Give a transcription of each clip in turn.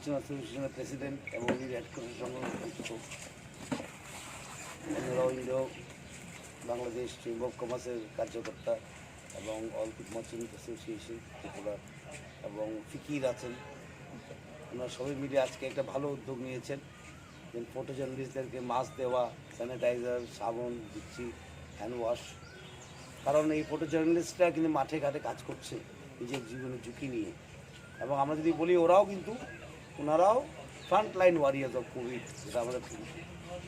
Merchant অ্যাসোসিয়েশনের president এবং red ক্রসের সঙ্গে যুক্ত ইন্ডো বাংলাদেশ চেম্বার অফ কমার্সের কার্যকর্তা এবং অল মার্চেন্ট অ্যাসোসিয়েশন ত্রিপুরা এবং ফিকির আছেন। ওনারা সবাই মিলে আজকে একটা ভালো উদ্যোগ নিয়েছেন, যে ফটো জার্নালিস্টদেরকে মাস্ক দেওয়া, স্যানিটাইজার, সাবুন দিচ্ছি, হ্যান্ড ওয়াশ। কারণ এই ফটো জার্নালিস্টরা কিন্তু মাঠে ঘাটে কাজ করছে নিজের জীবনের ঝুঁকি নিয়ে, এবং আমরা যদি বলি ওনারাও front line warriors of Covid, যেটা আমাদের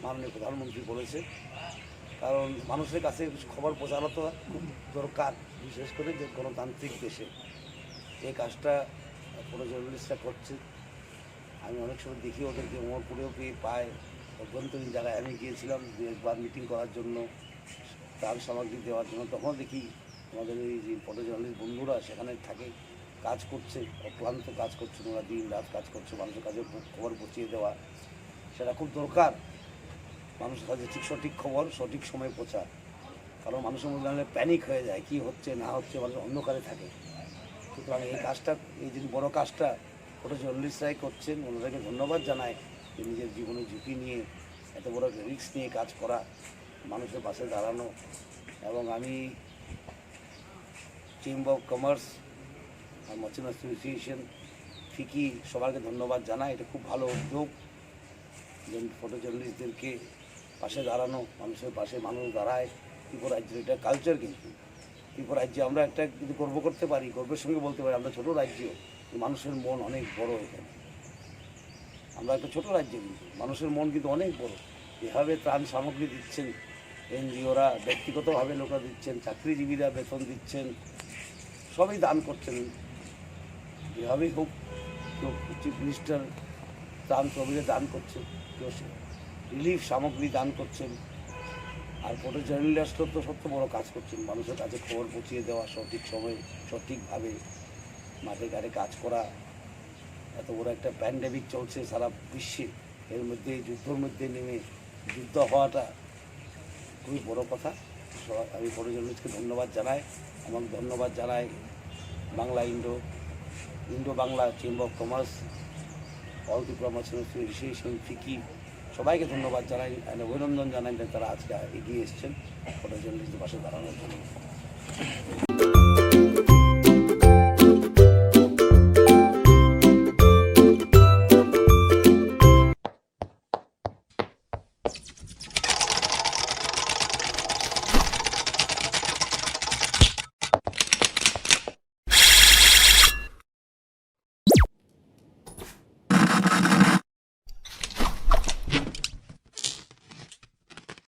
মাননীয় প্রধানমন্ত্রী বলেছে। কারণ মানুষের কাছে খবর পৌঁছানো তো খুব দরকার, বিশেষ করে যে গণতান্ত্রিক দেশে এই কাজটা ফটো জার্নালিস্টরা করছে। আমি অনেক সময় দেখি ওদেরকে মোড়পুরেও পেয়ে পায়, অভ্যন্তরীণ জায়গায় আমি গিয়েছিলাম একবার মিটিং করার জন্য, ত্রাণ সামগ্রী দেওয়ার জন্য, তখন দেখি আমাদের এই যে ফটো জার্নালিস্ট বন্ধুরা সেখানে থাকে, কাজ করছে, অক্লান্ত কাজ করছে, ওরা দিন রাত কাজ করছে মানুষের কাছে খবর পৌঁছিয়ে দেওয়া। সেটা খুব দরকার, মানুষের কাছে সঠিক খবর সঠিক সময়ে পৌঁছা। কারণ মানুষের মধ্যে প্যানিক হয়ে যায়, কী হচ্ছে না হচ্ছে, মানুষ অন্ধকারে থাকে। সুতরাং এই কাজটা, এই যে বড় কাজটা ফটো জার্নালিস্টরাই করছেন, ওনাদেরকে ধন্যবাদ জানায় যে নিজের জীবনের ঝুঁকি নিয়ে এত বড় রিস্ক নিয়ে কাজ করা, মানুষের পাশে দাঁড়ানো। এবং আমি চেম্বার অফ কমার্স আর মার্চেন্ট অ্যাসোসিয়েশন ফিকি সবাইকে ধন্যবাদ জানাই। এটা খুব ভালো উদ্যোগ, যে ফটো জার্নালিস্টদেরকে পাশে দাঁড়ানো, মানুষের পাশে মানুষ দাঁড়ায়। ত্রিপুরা রাজ্যের এটা কালচার, কিন্তু ত্রিপুরা রাজ্যে আমরা একটা কিন্তু গর্ব করতে পারি, গর্বের সঙ্গে বলতে পারি আমরা ছোটো রাজ্য, মানুষের মন অনেক বড় এখানে। আমরা একটা ছোটো রাজ্য, কিন্তু মানুষের মন কিন্তু অনেক বড়। এভাবে ত্রাণ সামগ্রী দিচ্ছেন এনজিওরা, ব্যক্তিগতভাবে লোকরা দিচ্ছেন, চাকরিজীবীরা বেতন দিচ্ছেন, সবই দান করছেন। যেভাবেই হোক, কেউ চিফ মিনিস্টার ত্রাণ তহবিলে দান করছে, কেউ রিলিফ সামগ্রী দান করছেন। আর ফটো জার্নালিস্টরা তো সবচেয়ে বড় কাজ করছেন, মানুষের কাছে খবর পৌঁছিয়ে দেওয়া, সঠিক সময়ে সঠিকভাবে মাঠে ঘাটে কাজ করা। এত বড় একটা প্যান্ডেমিক চলছে সারা বিশ্বে, এর মধ্যে যুদ্ধের মধ্যে নেমে যুদ্ধ হওয়াটা খুবই বড় কথা। আমি ফটো জার্নালিস্টকে ধন্যবাদ জানাই, এবং ধন্যবাদ জানাই Bangla indo Bangla chamber of commerce, all Tripura merchant association, FICCI, সবাইকে ধন্যবাদ জানাই, অভিনন্দন জানাই যে তারা আজকে এগিয়ে এসছেন ফটো জার্নালিস্টদের পাশে দাঁড়ানোর জন্য।